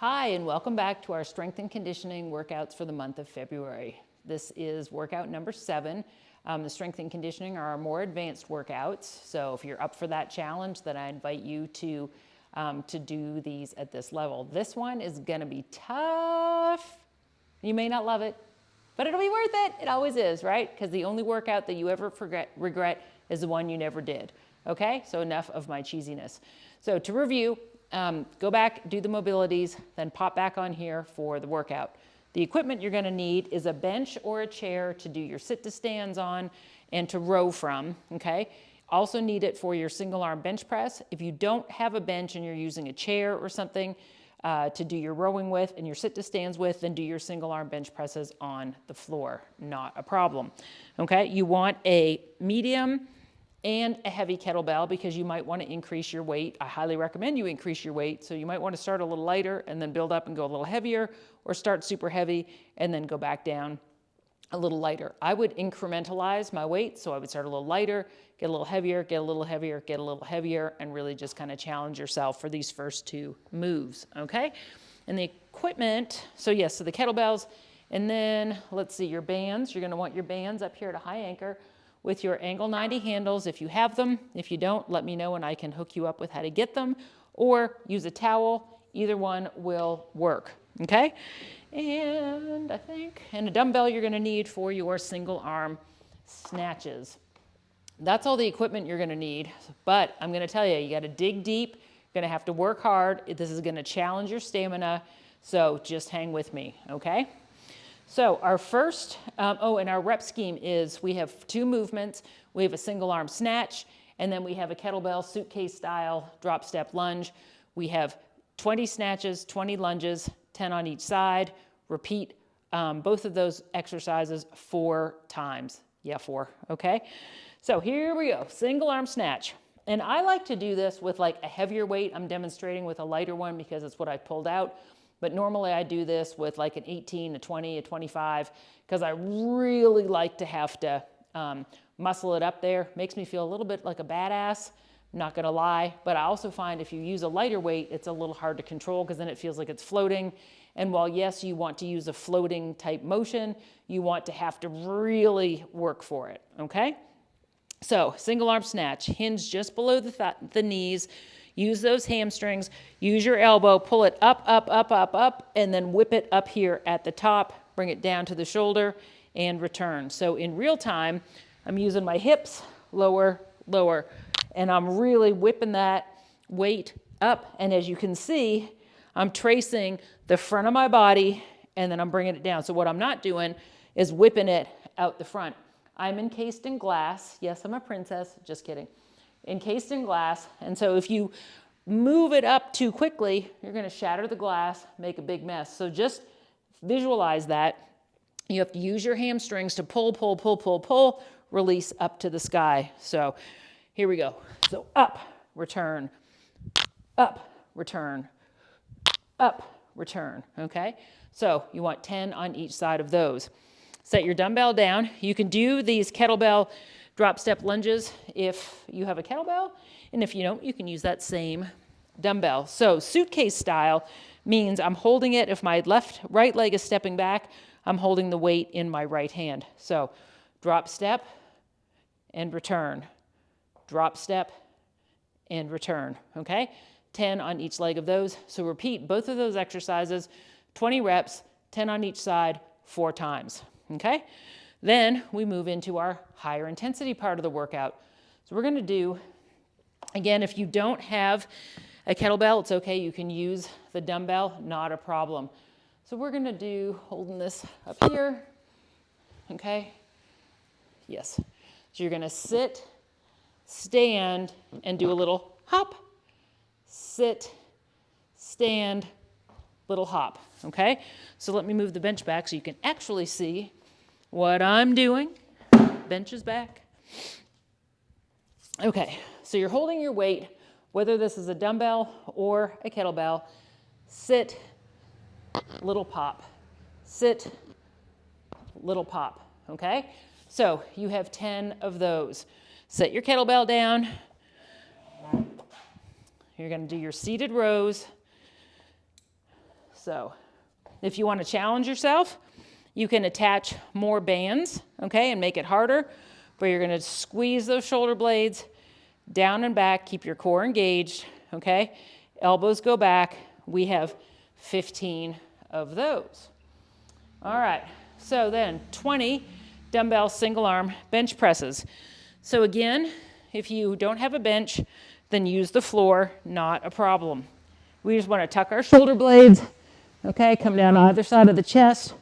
Hi, and welcome back to our strength and conditioning workouts for the month of February. This is workout number 7. The strength and conditioning are our more advanced workouts. So if you're up for that challenge, then I invite you to do these at this level. This one is gonna be tough. You may not love it, but it'll be worth it. It always is, right? Because the only workout that you ever regret is the one you never did. Okay, so enough of my cheesiness. So to review, go back, do the mobilities, then pop back on here for the workout. The equipment you're gonna need is a bench or a chair to do your sit to stands on and to row from, okay? Also need it for your single arm bench press. If you don't have a bench and you're using a chair or something to do your rowing with and your sit to stands with, then do your single arm bench presses on the floor, not a problem, okay? You want a medium and a heavy kettlebell because you might want to increase your weight. I highly recommend you increase your weight. So you might want to start a little lighter and then build up and go a little heavier, or start super heavy and then go back down a little lighter. I would incrementalize my weight. So I would start a little lighter, get a little heavier, get a little heavier, get a little heavier, and really just kind of challenge yourself for these first 2 moves, okay? And the equipment, so yes, so the kettlebells, and then let's see, your bands. You're going to want your bands up here at a high anchor with your angle 90 handles if you have them. If you don't, let me know and I can hook you up with how to get them, or use a towel. Either one will work, okay? And a dumbbell you're gonna need for your single arm snatches. That's all the equipment you're gonna need, but I'm gonna tell you, you gotta dig deep, you're gonna have to work hard. This is gonna challenge your stamina, so just hang with me, okay? So our first, and our rep scheme is we have 2 movements. We have a single arm snatch, and then we have a kettlebell suitcase style drop step lunge. We have 20 snatches, 20 lunges, 10 on each side. Repeat both of those exercises 4 times. Yeah, 4, okay? So here we go, single arm snatch. And I like to do this with like a heavier weight. I'm demonstrating with a lighter one because it's what I pulled out. But normally I do this with like an 18, a 20, a 25, because I really like to have to muscle it up there. Makes me feel a little bit like a badass, not gonna lie. But I also find if you use a lighter weight, it's a little hard to control because then it feels like it's floating. And while yes, you want to use a floating type motion, you want to have to really work for it, okay? So single arm snatch, hinge just below the knees. Use those hamstrings, use your elbow, pull it up, up, up, up, up, and then whip it up here at the top, bring it down to the shoulder, and return. So in real time, I'm using my hips, lower, lower, and I'm really whipping that weight up. And as you can see, I'm tracing the front of my body, and then I'm bringing it down. So what I'm not doing is whipping it out the front. I'm encased in glass. Yes, I'm a princess, just kidding. Encased in glass, and so if you move it up too quickly, you're going to shatter the glass, make a big mess. So just visualize that. You have to use your hamstrings to pull, pull, pull, pull, pull, release up to the sky. So here we go. So up, return, up, return, up, return, okay? So you want 10 on each side of those. Set your dumbbell down. You can do these kettlebell drop step lunges if you have a kettlebell, and if you don't, you can use that same dumbbell. So suitcase style means I'm holding it. If my right leg is stepping back, I'm holding the weight in my right hand. So drop step and return, drop step and return, okay? 10 on each leg of those. So repeat both of those exercises, 20 reps, 10 on each side, 4 times, okay? Then we move into our higher intensity part of the workout. So we're gonna do, again, if you don't have a kettlebell, it's okay, you can use the dumbbell, not a problem. So we're gonna do, holding this up here, okay? Yes. So you're gonna sit, stand, and do a little hop, sit, stand, little hop, okay? So let me move the bench back so you can actually see what I'm doing. Bench is back. Okay, so you're holding your weight, whether this is a dumbbell or a kettlebell. Sit, little pop. Sit, little pop, okay? So you have 10 of those. Set your kettlebell down. You're going to do your seated rows. So if you want to challenge yourself, you can attach more bands, okay, and make it harder, but you're going to squeeze those shoulder blades down and back, keep your core engaged, okay? Elbows go back. We have 15 of those. All right, so then 20 dumbbell single arm bench presses. So again, if you don't have a bench, then use the floor, not a problem. We just want to tuck our shoulder blades, okay, come down either side of the chest,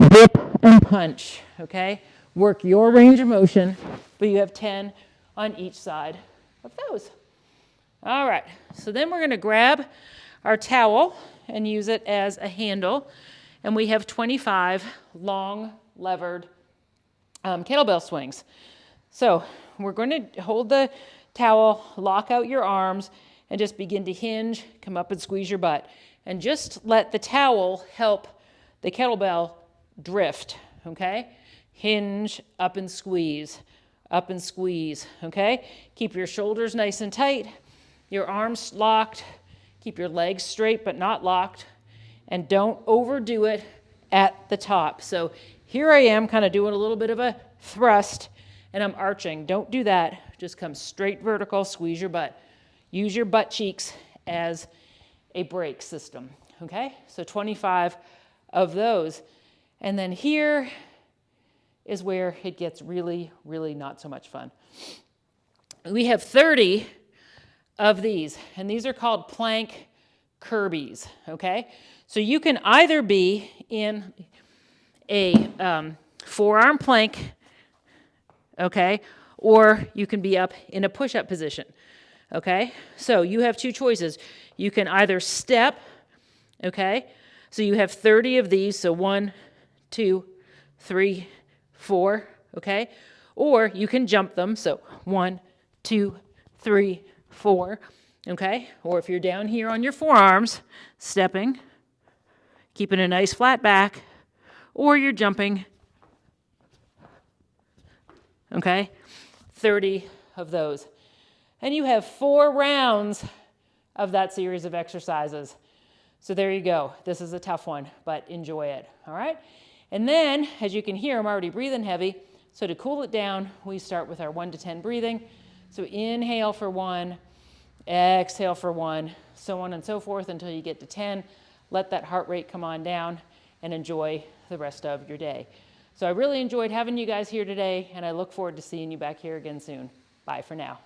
dip and punch, okay? Work your range of motion, but you have 10 on each side of those. All right, so then we're going to grab our towel and use it as a handle, and we have 25 long levered kettlebell swings. So we're going to hold the towel, lock out your arms, and just begin to hinge, come up and squeeze your butt. And just let the towel help the kettlebell drift, okay? Hinge, up and squeeze, okay? Keep your shoulders nice and tight, your arms locked, keep your legs straight but not locked, and don't overdo it at the top. So here I am kind of doing a little bit of a thrust, and I'm arching. Don't do that. Just come straight vertical, squeeze your butt. Use your butt cheeks as a brake system, okay? So 25 of those. And then here is where it gets really, really not so much fun. We have 30 of these, and these are called plank Curbees, okay? So you can either be in a forearm plank, okay, or you can be up in a push-up position, okay? So you have two choices. You can either step, okay? So you have 30 of these, so 1, 2, 3, 4, okay? Or you can jump them, so 1, 2, 3, 4, okay? Or if you're down here on your forearms, stepping, keeping a nice flat back, or you're jumping, okay? 30 of those. And you have 4 rounds of that series of exercises. So there you go. This is a tough one, but enjoy it, all right? And then, as you can hear, I'm already breathing heavy. So to cool it down, we start with our 1 to 10 breathing. So inhale for 1, exhale for 1, so on and so forth until you get to 10. Let that heart rate come on down and enjoy the rest of your day. So I really enjoyed having you guys here today, and I look forward to seeing you back here again soon. Bye for now.